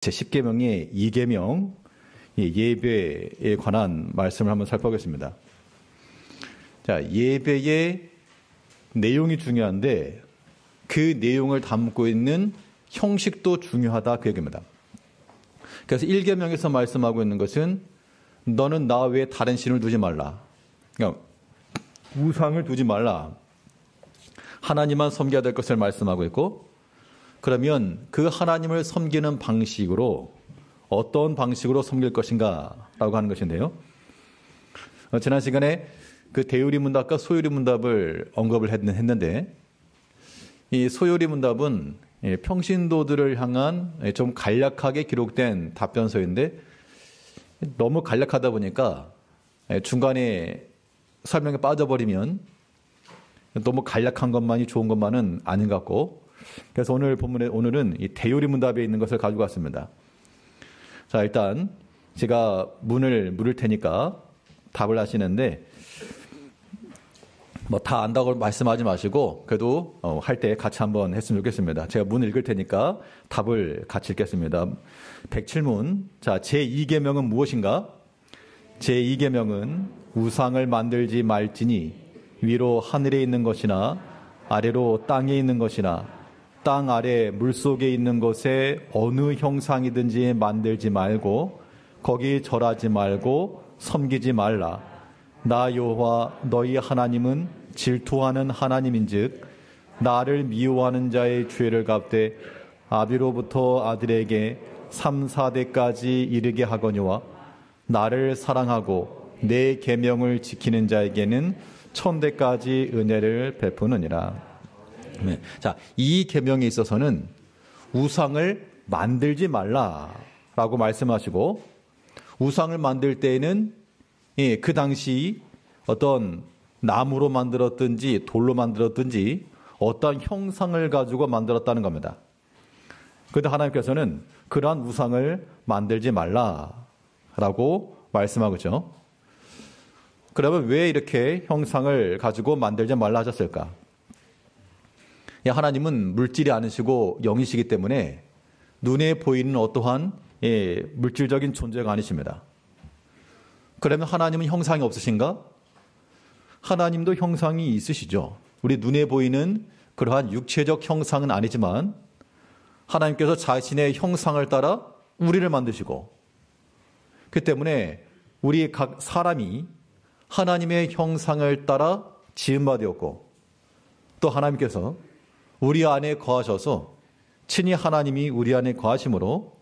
제10계명의 2계명 예배에 관한 말씀을 한번 살펴보겠습니다. 자, 예배의 내용이 중요한데 그 내용을 담고 있는 형식도 중요하다 그 얘기입니다. 그래서 1계명에서 말씀하고 있는 것은 너는 나 외에 다른 신을 두지 말라. 그러니까 우상을 두지 말라. 하나님만 섬겨야 될 것을 말씀하고 있고, 그러면 그 하나님을 섬기는 방식으로 어떤 방식으로 섬길 것인가 라고 하는 것인데요. 지난 시간에 그 대유리 문답과 소유리 문답을 언급을 했는데, 이 소유리 문답은 평신도들을 향한 좀 간략하게 기록된 답변서인데 너무 간략하다 보니까 중간에 설명에 빠져버리면 너무 간략한 것만이 좋은 것만은 아닌 것 같고, 그래서 오늘은 이 대유리 문답에 있는 것을 가지고 왔습니다. 자, 일단 제가 문을 물을 테니까 답을 하시는데 뭐 다 안다고 말씀하지 마시고 그래도 할 때 같이 한번 했으면 좋겠습니다. 제가 문 읽을 테니까 답을 같이 읽겠습니다. 107문. 자, 제2계명은 무엇인가? 제2계명은 우상을 만들지 말지니 위로 하늘에 있는 것이나 아래로 땅에 있는 것이나 땅 아래 물속에 있는 것에 어느 형상이든지 만들지 말고 거기 절하지 말고 섬기지 말라. 나 여호와 너희 하나님은 질투하는 하나님인즉 나를 미워하는 자의 죄를 갚되 아비로부터 아들에게 3, 4대까지 이르게 하거니와 나를 사랑하고 내 계명을 지키는 자에게는 1000대까지 은혜를 베푸느니라. 네. 자, 이 계명에 있어서는 우상을 만들지 말라라고 말씀하시고, 우상을 만들 때에는 그 당시 어떤 나무로 만들었든지 돌로 만들었든지 어떤 형상을 가지고 만들었다는 겁니다. 그런데 하나님께서는 그러한 우상을 만들지 말라라고 말씀하고 있죠. 그러면 왜 이렇게 형상을 가지고 만들지 말라 하셨을까? 하나님은 물질이 아니시고 영이시기 때문에 눈에 보이는 어떠한 물질적인 존재가 아니십니다. 그러면 하나님은 형상이 없으신가? 하나님도 형상이 있으시죠. 우리 눈에 보이는 그러한 육체적 형상은 아니지만 하나님께서 자신의 형상을 따라 우리를 만드시고, 그 때문에 우리 각 사람이 하나님의 형상을 따라 지은 바 되었고, 또 하나님께서 우리 안에 거하셔서 친히 하나님이 우리 안에 거하심으로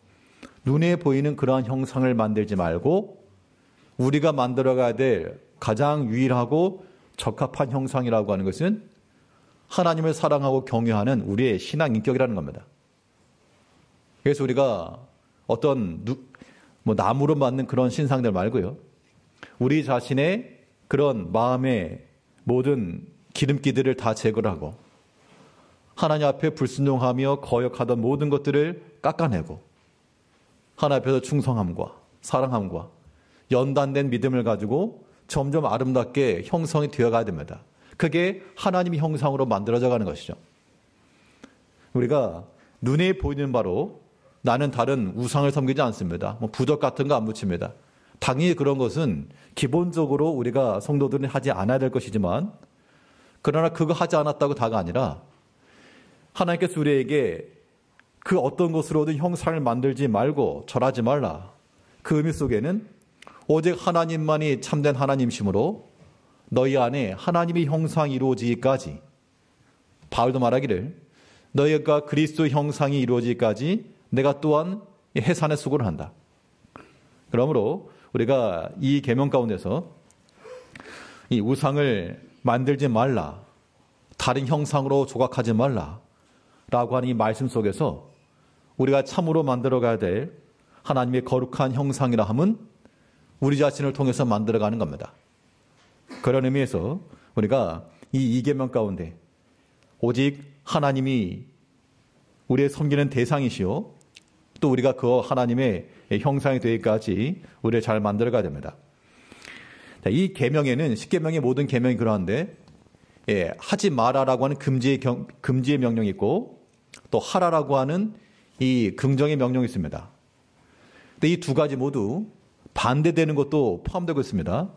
눈에 보이는 그러한 형상을 만들지 말고 우리가 만들어가야 될 가장 유일하고 적합한 형상이라고 하는 것은 하나님을 사랑하고 경외하는 우리의 신앙 인격이라는 겁니다. 그래서 우리가 어떤 나무로 만든 그런 신상들 말고요, 우리 자신의 그런 마음의 모든 기름기들을 다 제거를 하고 하나님 앞에 불순종하며 거역하던 모든 것들을 깎아내고 하나님 앞에서 충성함과 사랑함과 연단된 믿음을 가지고 점점 아름답게 형성이 되어가야 됩니다. 그게 하나님의 형상으로 만들어져 가는 것이죠. 우리가 눈에 보이는 바로 나는 다른 우상을 섬기지 않습니다. 부적 같은 거 안 붙입니다. 당연히 그런 것은 기본적으로 우리가 성도들은 하지 않아야 될 것이지만, 그러나 그거 하지 않았다고 다가 아니라 하나님께서 우리에게 그 어떤 것으로든 형상을 만들지 말고 절하지 말라. 그 의미 속에는 오직 하나님만이 참된 하나님이시므로 너희 안에 하나님의 형상이 이루어지기까지, 바울도 말하기를 너희가 그리스도 형상이 이루어지기까지 내가 또한 해산의 수고를 한다. 그러므로 우리가 이 계명 가운데서 이 우상을 만들지 말라, 다른 형상으로 조각하지 말라 라고 하는 이 말씀 속에서 우리가 참으로 만들어가야 될 하나님의 거룩한 형상이라 함은 우리 자신을 통해서 만들어가는 겁니다. 그런 의미에서 우리가 이 2계명 가운데 오직 하나님이 우리의 섬기는 대상이시요, 또 우리가 그 하나님의 형상이 되기까지 우리를 잘 만들어가야 됩니다. 이 계명에는 10계명의 모든 계명이 그러한데, 하지 마라라고 하는 금지의 명령이 있고 또 하라라고 하는 이 긍정의 명령이 있습니다. 근데 이 두 가지 모두 반대되는 것도 포함되고 있습니다.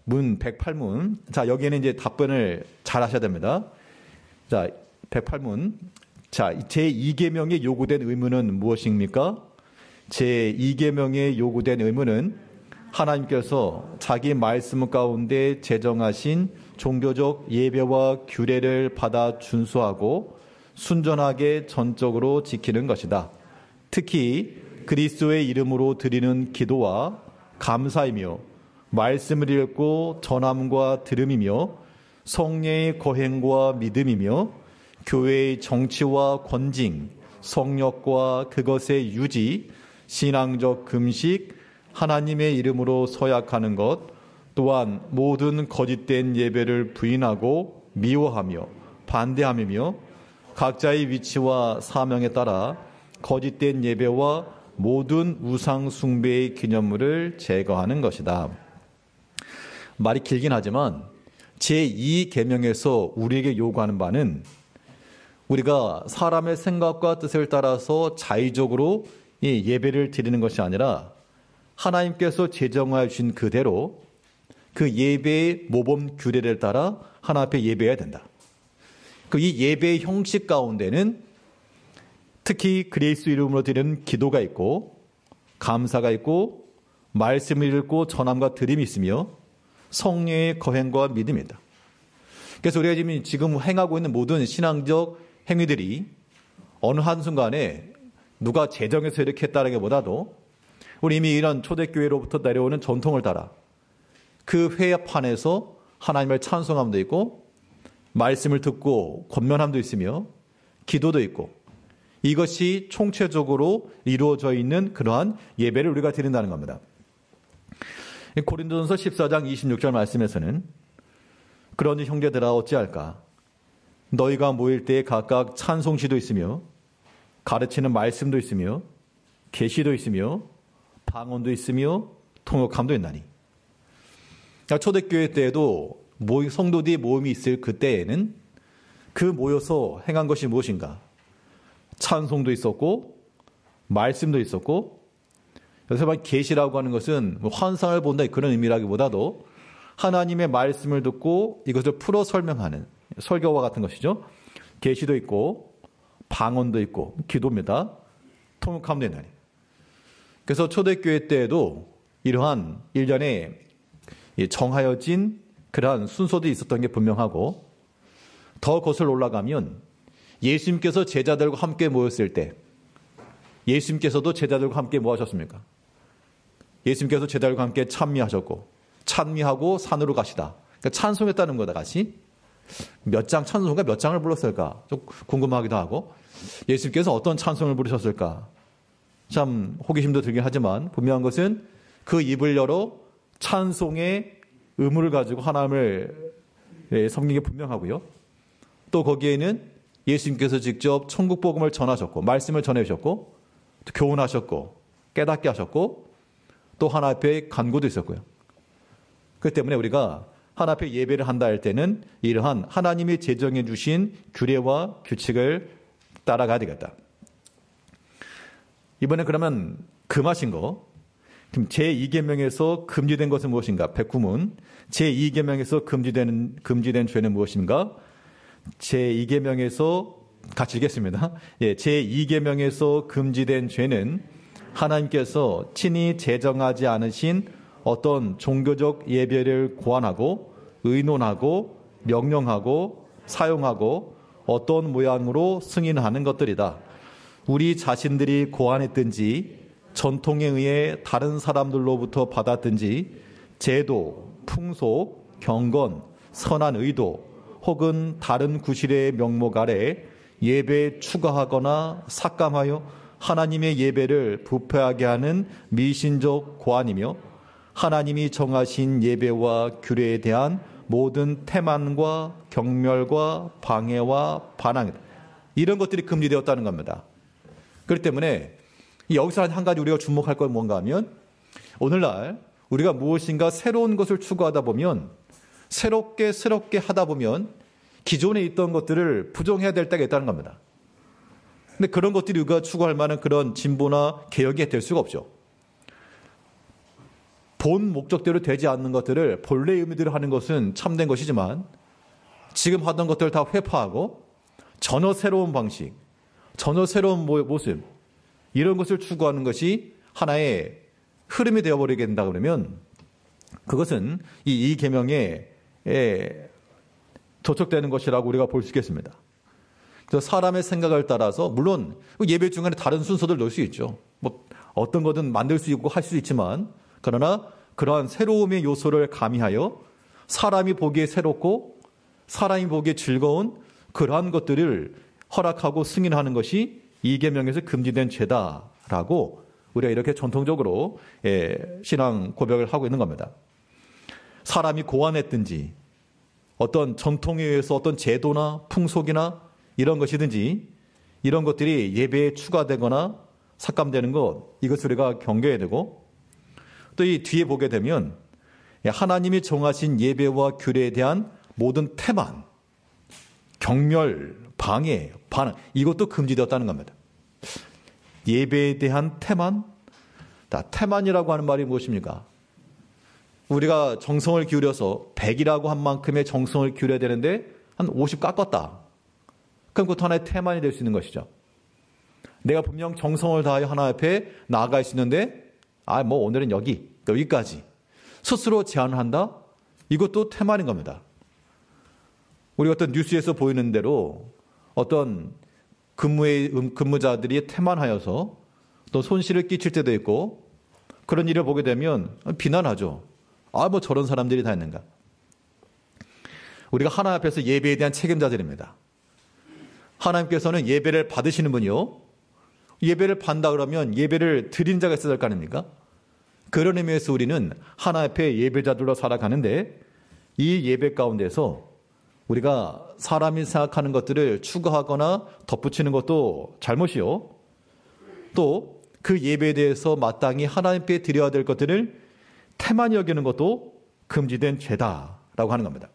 문 108문. 자, 여기에는 이제 답변을 잘 하셔야 됩니다. 자, 108문. 자, 제2계명에 요구된 의무는 무엇입니까? 제2계명에 요구된 의무는 하나님께서 자기 말씀 가운데 제정하신 종교적 예배와 규례를 받아 준수하고 순전하게 전적으로 지키는 것이다. 특히 그리스도의 이름으로 드리는 기도와 감사이며 말씀을 읽고 전함과 들음이며 성례의 거행과 믿음이며 교회의 정치와 권징, 성역과 그것의 유지, 신앙적 금식, 하나님의 이름으로 서약하는 것, 또한 모든 거짓된 예배를 부인하고 미워하며 반대하며 각자의 위치와 사명에 따라 거짓된 예배와 모든 우상 숭배의 기념물을 제거하는 것이다. 말이 길긴 하지만 제2계명에서 우리에게 요구하는 바는 우리가 사람의 생각과 뜻을 따라서 자의적으로 이 예배를 드리는 것이 아니라 하나님께서 제정하여 주신 그대로 그 예배의 모범 규례를 따라 하나님 앞에 예배해야 된다. 이 예배의 형식 가운데는 특히 그리스도 이름으로 드리는 기도가 있고 감사가 있고 말씀을 읽고 전함과 들음이 있으며 성령의 거행과 믿음이다. 그래서 우리가 지금 행하고 있는 모든 신앙적 행위들이 어느 한순간에 누가 제정해서 이렇게 했다라기보다도 우리 이미 이런 초대교회로부터 내려오는 전통을 따라 그 회합판에서 하나님을 찬송함도 있고 말씀을 듣고 권면함도 있으며 기도도 있고 이것이 총체적으로 이루어져 있는 그러한 예배를 우리가 드린다는 겁니다. 고린도전서 14장 26절 말씀에서는 그러니 형제들아 어찌할까 너희가 모일 때에 각각 찬송시도 있으며 가르치는 말씀도 있으며 계시도 있으며 방언도 있으며 통역함도 있나니. 초대교회 때에도 성도들이 모임이 있을 그때에는 그 모여서 행한 것이 무엇인가? 찬송도 있었고 말씀도 있었고 여기서 계시라고 하는 것은 환상을 본다 그런 의미라기보다도 하나님의 말씀을 듣고 이것을 풀어 설명하는 설교와 같은 것이죠. 계시도 있고 방언도 있고 기도입니다. 통역함도 있나니. 그래서 초대교회 때에도 이러한 일련의 정하여진 그러한 순서도 있었던 게 분명하고 더 거슬러 올라가면 예수님께서 제자들과 함께 모였을 때 예수님께서도 제자들과 함께 뭐 하셨습니까? 예수님께서 제자들과 함께 찬미하셨고 찬미하고 산으로 가시다. 그러니까 찬송했다는 거다 같이. 몇 장 찬송가 몇 장을 불렀을까? 좀 궁금하기도 하고 예수님께서 어떤 찬송을 부르셨을까? 참 호기심도 들긴 하지만 분명한 것은 그 입을 열어 찬송의 의무를 가지고 하나님을 섬기는 게 분명하고요. 또 거기에는 예수님께서 직접 천국 복음을 전하셨고 말씀을 전해주셨고 또 교훈하셨고 깨닫게 하셨고 또 하나님 앞에 간구도 있었고요. 그렇기 때문에 우리가 하나님 앞에 예배를 한다 할 때는 이러한 하나님이 제정해 주신 규례와 규칙을 따라가야 되겠다. 이번에 그러면 금하신 거 그럼 제2계명에서 금지된 것은 무엇인가? 109문 제2계명에서 금지된 죄는 무엇인가? 제2계명에서 같이 읽겠습니다. 제2계명에서 금지된 죄는 하나님께서 친히 제정하지 않으신 어떤 종교적 예배를 고안하고 의논하고 명령하고 사용하고 어떤 모양으로 승인하는 것들이다. 우리 자신들이 고안했든지 전통에 의해 다른 사람들로부터 받았든지 제도, 풍속, 경건, 선한 의도 혹은 다른 구실의 명목 아래 예배에 추가하거나 삭감하여 하나님의 예배를 부패하게 하는 미신적 고안이며 하나님이 정하신 예배와 규례에 대한 모든 태만과 경멸과 방해와 반항 이런 것들이 금지되었다는 겁니다. 그렇기 때문에 여기서 한 가지 우리가 주목할 건 뭔가 하면 오늘날 우리가 무엇인가 새로운 것을 추구하다 보면 새롭게 하다 보면 기존에 있던 것들을 부정해야 될 때가 있다는 겁니다. 근데 그런 것들이 우리가 추구할 만한 그런 진보나 개혁이 될 수가 없죠. 본 목적대로 되지 않는 것들을 본래 의미대로 하는 것은 참된 것이지만 지금 하던 것들을 다 회파하고 전혀 새로운 방식, 전혀 새로운 모습, 이런 것을 추구하는 것이 하나의 흐름이 되어버리게 된다 그러면 그것은 이 계명에 저촉되는 것이라고 우리가 볼 수 있겠습니다. 그래서 사람의 생각을 따라서 물론 예배 중간에 다른 순서들 넣을 수 있죠. 뭐 어떤 거든 만들 수 있고 할 수 있지만 그러나 그러한 새로움의 요소를 가미하여 사람이 보기에 새롭고 사람이 보기에 즐거운 그러한 것들을 허락하고 승인하는 것이 이 계명에서 금지된 죄다라고 우리가 이렇게 전통적으로 신앙 고백을 하고 있는 겁니다. 사람이 고안했든지 어떤 전통에 의해서 어떤 제도나 풍속이나 이런 것이든지 이런 것들이 예배에 추가되거나 삭감되는 것, 이것을 우리가 경계해야 되고 또 이 뒤에 보게 되면 하나님이 정하신 예배와 규례에 대한 모든 태만, 경멸, 방해, 반항, 이것도 금지되었다는 겁니다. 예배에 대한 태만? 태만이라고 하는 말이 무엇입니까? 우리가 정성을 기울여서 100이라고 한 만큼의 정성을 기울여야 되는데 한 50 깎았다. 그럼 그것도 하나의 태만이 될 수 있는 것이죠. 내가 분명 정성을 다하여 하나 앞에 나아갈 수 있는데 뭐 오늘은 여기까지 스스로 제한한다? 이것도 태만인 겁니다. 우리 어떤 뉴스에서 보이는 대로 어떤 근무자들이 태만하여서 또 손실을 끼칠 때도 있고 그런 일을 보게 되면 비난하죠. 뭐 저런 사람들이 다 있는가. 우리가 하나님 앞에서 예배에 대한 책임자들입니다. 하나님께서는 예배를 받으시는 분이요. 예배를 받는다 그러면 예배를 드린 자가 있어야 될 거 아닙니까? 그런 의미에서 우리는 하나님 앞에 예배자들로 살아가는데 이 예배 가운데서 우리가 사람이 생각하는 것들을 추가하거나 덧붙이는 것도 잘못이요. 또 그 예배에 대해서 마땅히 하나님께 드려야 될 것들을 태만히 여기는 것도 금지된 죄다라고 하는 겁니다.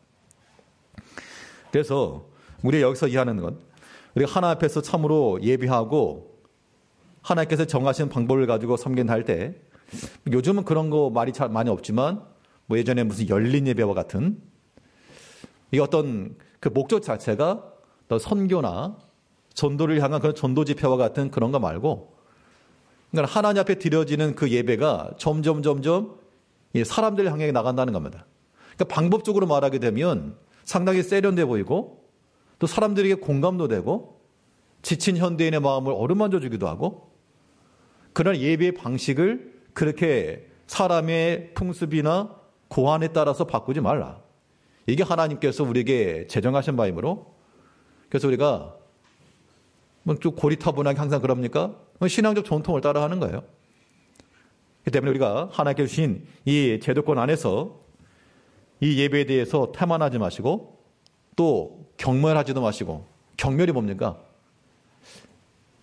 그래서 우리가 여기서 이해하는 건 우리가 하나님 앞에서 참으로 예배하고 하나님께서 정하신 방법을 가지고 섬긴다 할 때 요즘은 그런 거 말이 잘 많이 없지만 뭐 예전에 무슨 열린 예배와 같은 이 어떤 그 목적 자체가 더 선교나 전도를 향한 그런 전도 집회와 같은 그런 거 말고 그러니까 하나님 앞에 드려지는 그 예배가 점점 사람들을 향해 나간다는 겁니다. 그러니까 방법적으로 말하게 되면 상당히 세련돼 보이고 또 사람들에게 공감도 되고 지친 현대인의 마음을 어루만져 주기도 하고 그런 예배의 방식을 그렇게 사람의 풍습이나 고안에 따라서 바꾸지 말라. 이게 하나님께서 우리에게 제정하신 바이므로 그래서 우리가 좀 고리타분하게 항상 그럽니까? 신앙적 전통을 따라하는 거예요. 그렇기 때문에 우리가 하나님께 주신 이 제도권 안에서 이 예배에 대해서 태만하지 마시고 또 경멸하지도 마시고 경멸이 뭡니까?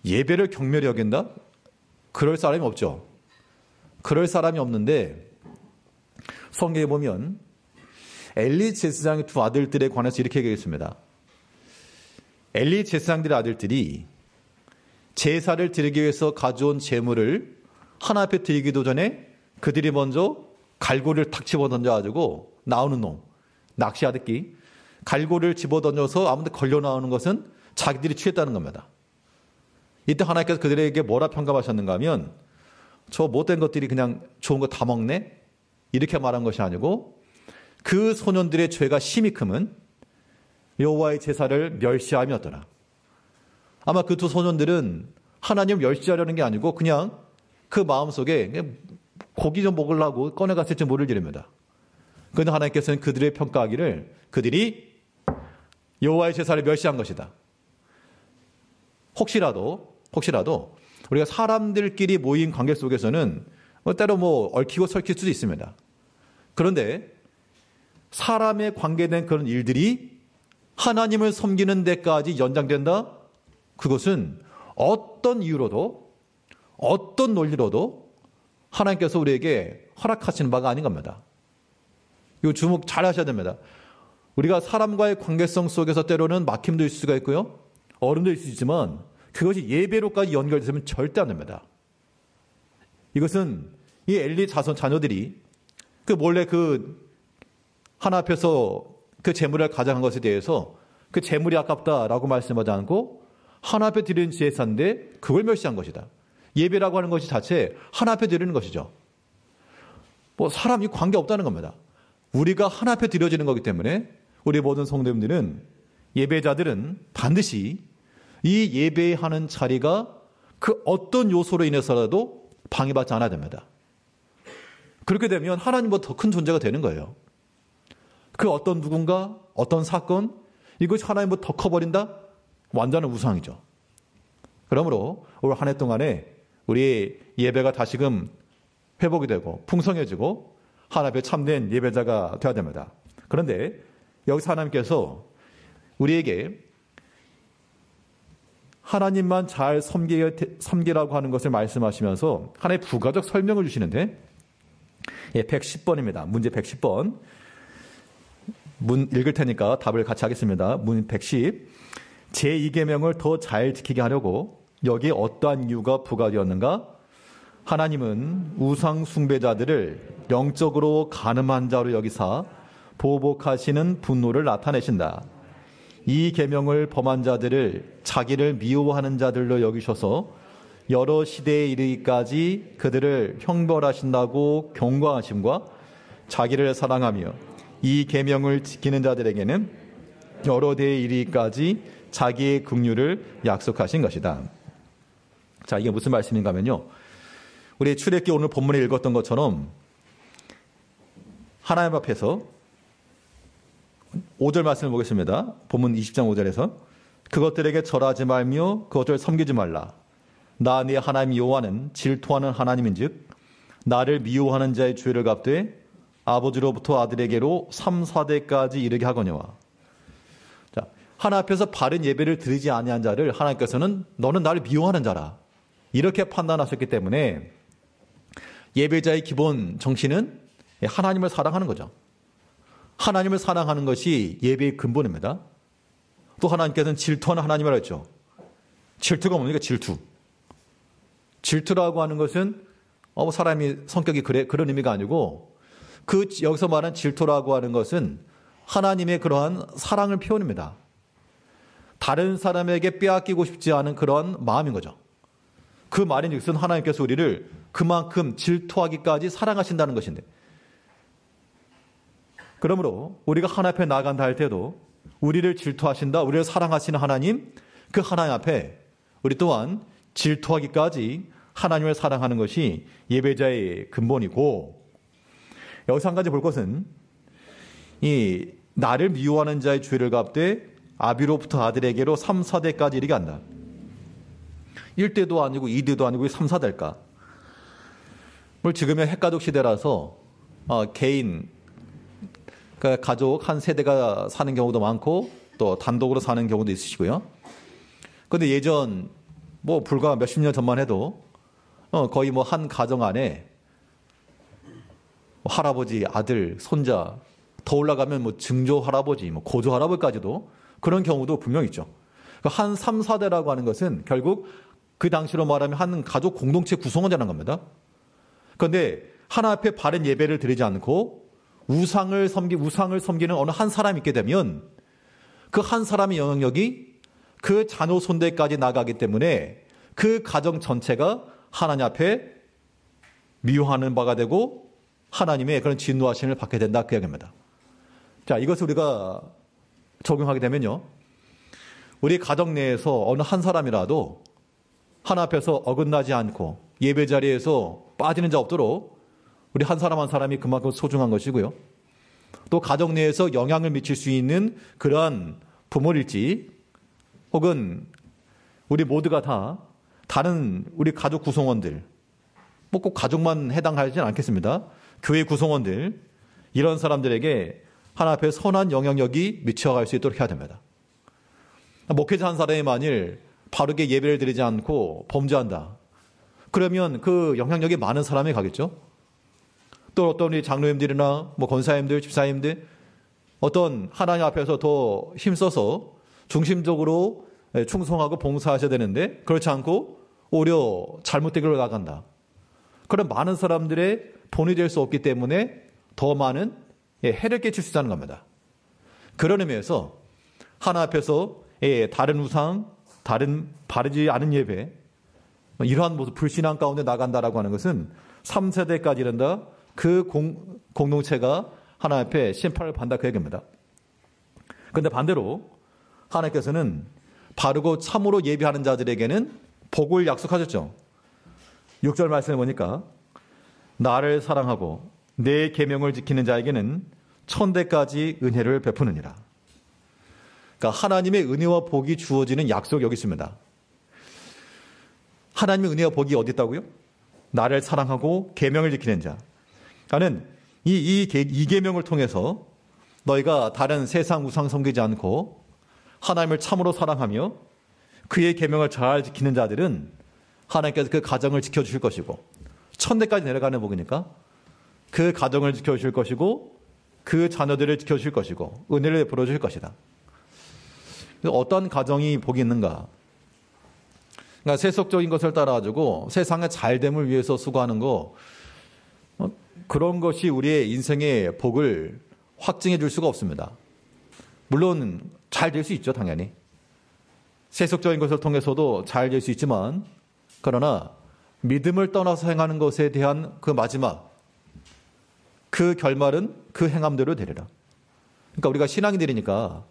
예배를 경멸히 여긴다? 그럴 사람이 없죠. 그럴 사람이 없는데 성경에 보면 엘리 제사장의 두 아들들에 관해서 이렇게 얘기했습니다. 엘리 제사장들의 아들들이 제사를 드리기 위해서 가져온 제물을 하나 앞에 드리기도 전에 그들이 먼저 갈고리를 탁 집어 던져가지고 나오는 놈, 낚시하듯이 갈고리를 집어 던져서 아무데 걸려 나오는 것은 자기들이 취했다는 겁니다. 이때 하나님께서 그들에게 뭐라 평가하셨는가 하면 저 못된 것들이 그냥 좋은 거 다 먹네? 이렇게 말한 것이 아니고 그 소년들의 죄가 심히 크면 여호와의 제사를 멸시함이었더라. 아마 그 두 소년들은 하나님을 멸시하려는 게 아니고 그냥 그 마음속에 고기 좀 먹으려고 꺼내갔을지 모를 일입니다. 그런데 하나님께서는 그들의 평가하기를 그들이 여호와의 제사를 멸시한 것이다. 혹시라도 우리가 사람들끼리 모인 관계 속에서는 때로 얽히고 설킬 수도 있습니다. 그런데 사람에 관계된 그런 일들이 하나님을 섬기는 데까지 연장된다? 그것은 어떤 이유로도 어떤 논리로도 하나님께서 우리에게 허락하시는 바가 아닌 겁니다. 이거 주목 잘 하셔야 됩니다. 우리가 사람과의 관계성 속에서 때로는 막힘도 있을 수가 있고요. 어려움도 있을 수 있지만 그것이 예배로까지 연결되면 절대 안 됩니다. 이것은 이 엘리 자녀들이 몰래 하나 앞에서 그 재물을 가져간 것에 대해서 그 재물이 아깝다라고 말씀하지 않고 하나 앞에 드리는 제사인데 그걸 멸시한 것이다. 예배라고 하는 것이 자체 하나 앞에 드리는 것이죠. 사람이 관계없다는 겁니다. 우리가 하나 앞에 드려지는 거기 때문에 우리 모든 성도님들은, 예배자들은 반드시 이 예배하는 자리가 그 어떤 요소로 인해서라도 방해받지 않아야 됩니다. 그렇게 되면 하나님보다 더 큰 존재가 되는 거예요. 그 어떤 누군가, 어떤 사건, 이것이 하나님보다 더 커버린다? 완전한 우상이죠. 그러므로 올 한 해 동안에 우리 예배가 다시금 회복이 되고 풍성해지고 하나님 앞에 참된 예배자가 되어야 됩니다. 그런데 여기서 하나님께서 우리에게 하나님만 잘 섬기라고 하는 것을 말씀하시면서 하나의 부가적 설명을 주시는데, 110번입니다. 문제 110번. 문 읽을 테니까 답을 같이 하겠습니다. 문 110. 제2계명을 더 잘 지키게 하려고 여기에 어떠한 이유가 부과되었는가? 하나님은 우상 숭배자들을 영적으로 가늠한 자로 여기사 보복하시는 분노를 나타내신다. 이 계명을 범한 자들을 자기를 미워하는 자들로 여기셔서 여러 시대에 이르기까지 그들을 형벌하신다고 경고하심과 자기를 사랑하며 이 계명을 지키는 자들에게는 여러 대에 이르기까지 자기의 긍휼을 약속하신 것이다. 자, 이게 무슨 말씀인가 하면요, 우리 출애굽기 오늘 본문에 읽었던 것처럼 하나님 앞에서 5절 말씀을 보겠습니다. 본문 20장 5절에서 그것들에게 절하지 말며 그것들을 섬기지 말라. 나 네 하나님 여호와는 질투하는 하나님인즉 나를 미워하는 자의 죄를 갚되 아버지로부터 아들에게로 3, 4대까지 이르게 하거니와. 자, 하나님 앞에서 바른 예배를 드리지 아니한 자를 하나님께서는 너는 나를 미워하는 자라, 이렇게 판단하셨기 때문에 예배자의 기본 정신은 하나님을 사랑하는 거죠. 하나님을 사랑하는 것이 예배의 근본입니다. 또 하나님께서는 질투하는 하나님이라고 했죠. 질투가 뭡니까? 질투라고 하는 것은 사람이 성격이 그런 의미가 아니고, 여기서 말하는 질투라고 하는 것은 하나님의 그러한 사랑을 표현합니다. 다른 사람에게 빼앗기고 싶지 않은 그러한 마음인 거죠. 그 말인 즉슨 하나님께서 우리를 그만큼 질투하기까지 사랑하신다는 것인데, 그러므로 우리가 하나님 앞에 나아간다 할 때도 우리를 질투하신다, 우리를 사랑하시는 하나님, 그 하나님 앞에 우리 또한 질투하기까지 하나님을 사랑하는 것이 예배자의 근본이고, 여기서 한 가지 볼 것은 이 나를 미워하는 자의 죄를 갚되 아비로부터 아들에게로 3, 4대까지 이르게 한다. 1대도 아니고 2대도 아니고 3, 4대일까? 지금의 핵가족 시대라서 개인, 그러니까 가족 한 세대가 사는 경우도 많고 또 단독으로 사는 경우도 있으시고요. 그런데 예전 불과 몇십 년 전만 해도 거의 한 가정 안에 할아버지, 아들, 손자, 더 올라가면 증조 할아버지, 고조 할아버지까지도 그런 경우도 분명히 있죠. 한 3, 4대라고 하는 것은 결국 그 당시로 말하면 한 가족 공동체 구성원이라는 겁니다. 그런데 하나 앞에 바른 예배를 드리지 않고 우상을 섬기는 어느 한 사람이 있게 되면 그 한 사람의 영향력이 그 자녀 손대까지 나가기 때문에 그 가정 전체가 하나님 앞에 미워하는 바가 되고 하나님의 그런 진노하심을 받게 된다, 그 이야기입니다. 자, 이것을 우리가 적용하게 되면요, 우리 가정 내에서 어느 한 사람이라도 하나 앞에서 어긋나지 않고 예배 자리에서 빠지는 자 없도록 우리 한 사람 한 사람이 그만큼 소중한 것이고요. 또 가정 내에서 영향을 미칠 수 있는 그러한 부모일지 혹은 우리 모두가 다 다른 우리 가족 구성원들, 꼭 가족만 해당하지는 않겠습니다. 교회 구성원들, 이런 사람들에게 하나 앞에 선한 영향력이 미쳐갈 수 있도록 해야 됩니다. 목회자 한 사람이 만일 바르게 예배를 드리지 않고 범죄한다, 그러면 그 영향력이 많은 사람이 가겠죠. 또 어떤 우리 장로님들이나 권사님들, 집사님들, 어떤 하나님 앞에서 더 힘써서 중심적으로 충성하고 봉사하셔야 되는데 그렇지 않고 오히려 잘못된 길로 나간다. 그런 많은 사람들의 본이 될 수 없기 때문에 더 많은 해를 끼칠 수 있다는 겁니다. 그런 의미에서 하나 앞에서 다른 우상, 다른 바르지 않은 예배, 이러한 모습 불신앙 가운데 나간다라고 하는 것은 3세대까지 이른다 그 공동체가 하나 앞에 심판을 받는다 그 얘기입니다. 그런데 반대로 하나님께서는 바르고 참으로 예배하는 자들에게는 복을 약속하셨죠. 6절 말씀을 보니까 나를 사랑하고 내 계명을 지키는 자에게는 천대까지 은혜를 베푸느니라. 그러니까 하나님의 은혜와 복이 주어지는 약속이 여기 있습니다. 하나님의 은혜와 복이 어디 있다고요? 나를 사랑하고 계명을 지키는 자. 나는 이 계명을 통해서 너희가 다른 세상 우상 섬기지 않고 하나님을 참으로 사랑하며 그의 계명을 잘 지키는 자들은 하나님께서 그 가정을 지켜주실 것이고 천대까지 내려가는 복이니까 그 가정을 지켜주실 것이고 그 자녀들을 지켜주실 것이고 은혜를 베풀어 주실 것이다. 어떤 가정이 복이 있는가? 그러니까 세속적인 것을 따라가지고 세상의 잘됨을 위해서 수고하는 거 그런 것이 우리의 인생의 복을 확증해 줄 수가 없습니다. 물론 잘 될 수 있죠, 당연히. 세속적인 것을 통해서도 잘 될 수 있지만 그러나 믿음을 떠나서 행하는 것에 대한 그 마지막 그 결말은 그 행함대로 되리라. 그러니까 우리가 신앙인들이니까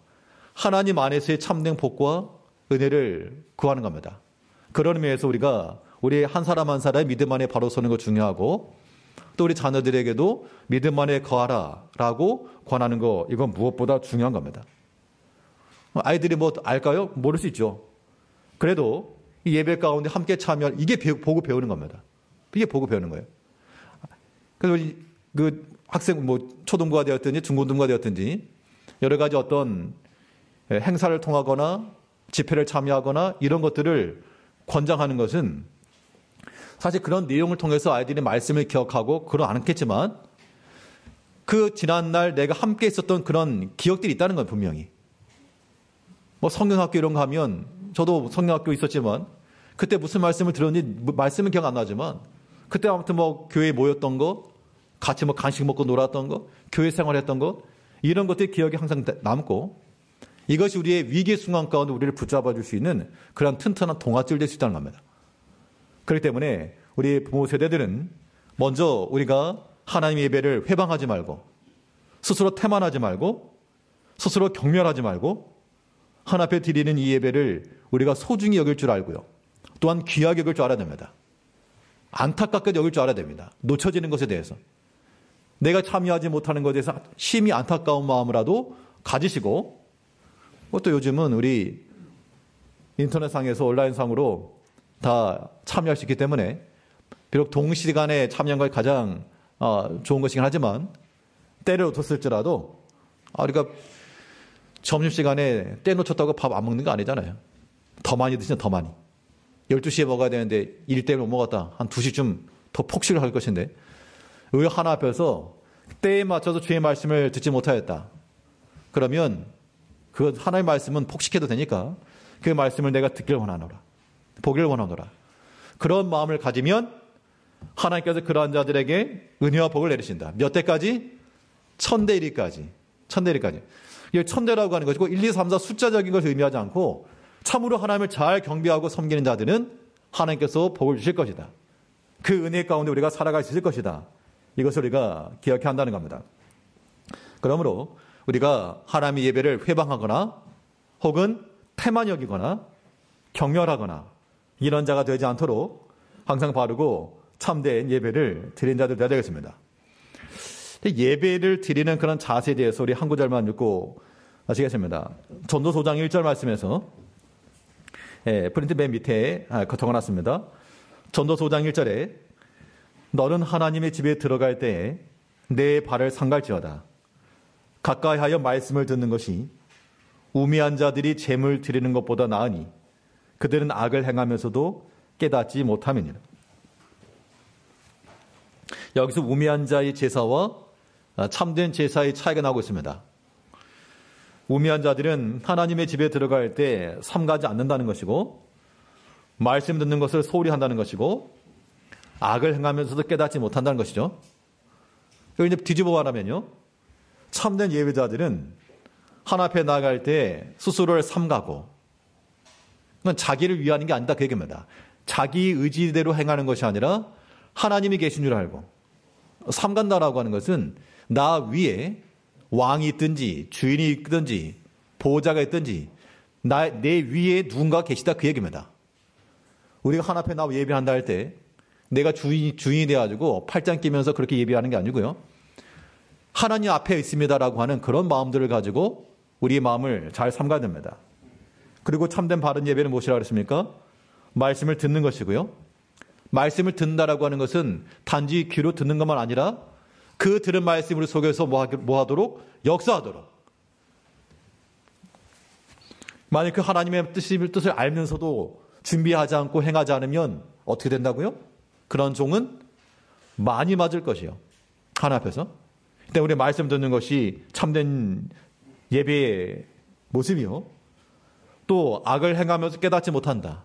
하나님 안에서의 참된 복과 은혜를 구하는 겁니다. 그런 의미에서 우리가 우리 한 사람 한 사람의 믿음 안에 바로 서는 거 중요하고 또 우리 자녀들에게도 믿음 안에 거하라라고 권하는 거 이건 무엇보다 중요한 겁니다. 아이들이 뭐 알까요? 모를 수 있죠. 그래도 이 예배 가운데 함께 참여할 이게 보고 배우는 겁니다. 이게 보고 배우는 거예요. 그래서 그 학생 뭐 초등부가 되었든지 중고등부가 되었든지 여러 가지 어떤 행사를 통하거나 집회를 참여하거나 이런 것들을 권장하는 것은 사실 그런 내용을 통해서 아이들이 말씀을 기억하고 그러지 않겠지만 그 지난날 내가 함께 있었던 그런 기억들이 있다는 건 분명히. 뭐 성경학교 이런 거 하면 저도 성경학교 있었지만 그때 무슨 말씀을 들었는지 말씀은 기억 안 나지만 그때 아무튼 뭐 교회에 모였던 거 같이 뭐 간식 먹고 놀았던 거 교회 생활했던 거 이런 것들이 기억에 항상 남고 이것이 우리의 위기 순간 가운데 우리를 붙잡아 줄 수 있는 그런 튼튼한 동아줄 될 수 있다는 겁니다. 그렇기 때문에 우리 부모 세대들은 먼저 우리가 하나님의 예배를 회방하지 말고 스스로 태만하지 말고 스스로 경멸하지 말고 하나님 앞에 드리는 이 예배를 우리가 소중히 여길 줄 알고요. 또한 귀하게 여길 줄 알아야 됩니다. 안타깝게 여길 줄 알아야 됩니다. 놓쳐지는 것에 대해서. 내가 참여하지 못하는 것에 대해서 심히 안타까운 마음이라도 가지시고 또 요즘은 우리 인터넷상에서 온라인상으로 다 참여할 수 있기 때문에 비록 동시간에 참여한 것이 가장 좋은 것이긴 하지만 때를 놓쳤을지라도 우리가 점심시간에 때 놓쳤다고 밥 안 먹는 거 아니잖아요. 더 많이 드시면 더 많이. 12시에 먹어야 되는데 일 때문에 못 먹었다. 한 2시쯤 더 폭식을 할 것인데 의 하나 앞에서 때에 맞춰서 주의 말씀을 듣지 못하였다. 그러면 그 하나의 말씀은 폭식해도 되니까 그 말씀을 내가 듣기를 원하노라. 보기를 원하노라. 그런 마음을 가지면 하나님께서 그러한 자들에게 은혜와 복을 내리신다. 몇 대까지? 1000대 1위까지. 1000대 1위까지. 이게 1000대라고 하는 것이고 1, 2, 3, 4 숫자적인 것을 의미하지 않고 참으로 하나님을 잘 경배하고 섬기는 자들은 하나님께서 복을 주실 것이다. 그 은혜 가운데 우리가 살아갈 수 있을 것이다. 이것을 우리가 기억해야 한다는 겁니다. 그러므로 우리가 하나님의 예배를 회방하거나 혹은 태만 여기거나 경멸하거나 이런 자가 되지 않도록 항상 바르고 참된 예배를 드린 자들 되어야 되겠습니다. 예배를 드리는 그런 자세에 대해서 우리 한 구절만 읽고 마치겠습니다. 전도서 5장 1절 말씀에서 프린트 맨 밑에 적어놨습니다. 전도서 5장 1절에 너는 하나님의 집에 들어갈 때에 내 발을 삼갈지어다. 가까이 하여 말씀을 듣는 것이 우매한 자들이 재물 드리는 것보다 나으니 그들은 악을 행하면서도 깨닫지 못함이니라. 여기서 우매한 자의 제사와 참된 제사의 차이가 나오고 있습니다. 우매한 자들은 하나님의 집에 들어갈 때 삼가지 않는다는 것이고, 말씀 듣는 것을 소홀히 한다는 것이고, 악을 행하면서도 깨닫지 못한다는 것이죠. 이걸 이제 뒤집어 말하면요, 참된 예배자들은 하나님 앞에 나아갈 때 스스로를 삼가고, 그건 자기를 위하는 게 아니다 그 얘기입니다. 자기 의지대로 행하는 것이 아니라 하나님이 계신 줄 알고, 삼간다라고 하는 것은 나 위에 왕이 있든지 주인이 있든지 보호자가 있든지 내 위에 누군가 계시다 그 얘기입니다. 우리가 하나님 앞에 나와 예배한다 할 때 내가 주인이 돼가지고 팔짱 끼면서 그렇게 예배하는 게 아니고요, 하나님 앞에 있습니다라고 하는 그런 마음들을 가지고 우리의 마음을 잘 삼가야 됩니다. 그리고 참된 바른 예배는 무엇이라고 그랬습니까? 말씀을 듣는 것이고요. 말씀을 듣는다라고 하는 것은 단지 귀로 듣는 것만 아니라 그 들은 말씀 우리 속에서 뭐 하도록? 역사하도록. 만약 그 하나님의 뜻을 알면서도 준비하지 않고 행하지 않으면 어떻게 된다고요? 그런 종은 많이 맞을 것이요, 하나님 앞에서. 일단 우리 말씀 듣는 것이 참된 예배의 모습이요, 또 악을 행하면서 깨닫지 못한다.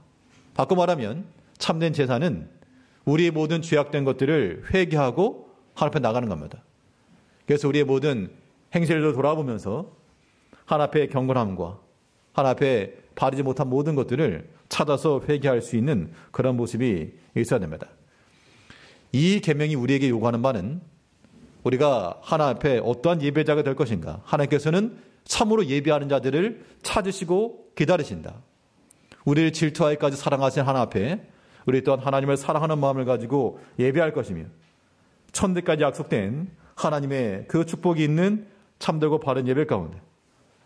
바꿔 말하면 참된 제사는 우리의 모든 죄악된 것들을 회개하고 하나님 앞에 나가는 겁니다. 그래서 우리의 모든 행실을 돌아보면서 하나님 앞에 경건함과 하나님 앞에 바르지 못한 모든 것들을 찾아서 회개할 수 있는 그런 모습이 있어야 됩니다. 이 계명이 우리에게 요구하는 바는 우리가 하나님 앞에 어떠한 예배자가 될 것인가, 하나님께서는 참으로 예배하는 자들을 찾으시고 기다리신다. 우리를 질투하기까지 사랑하신 하나님 앞에 우리 또한 하나님을 사랑하는 마음을 가지고 예배할 것이며, 천대까지 약속된 하나님의 그 축복이 있는 참되고 바른 예배 가운데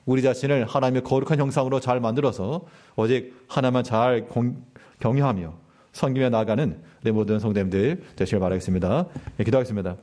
우리 자신을 하나님의 거룩한 형상으로 잘 만들어서 오직 하나님만 잘 경외하며 섬기며 나아가는 우리 모든 성도님들 되시길 바라겠습니다. 기도하겠습니다.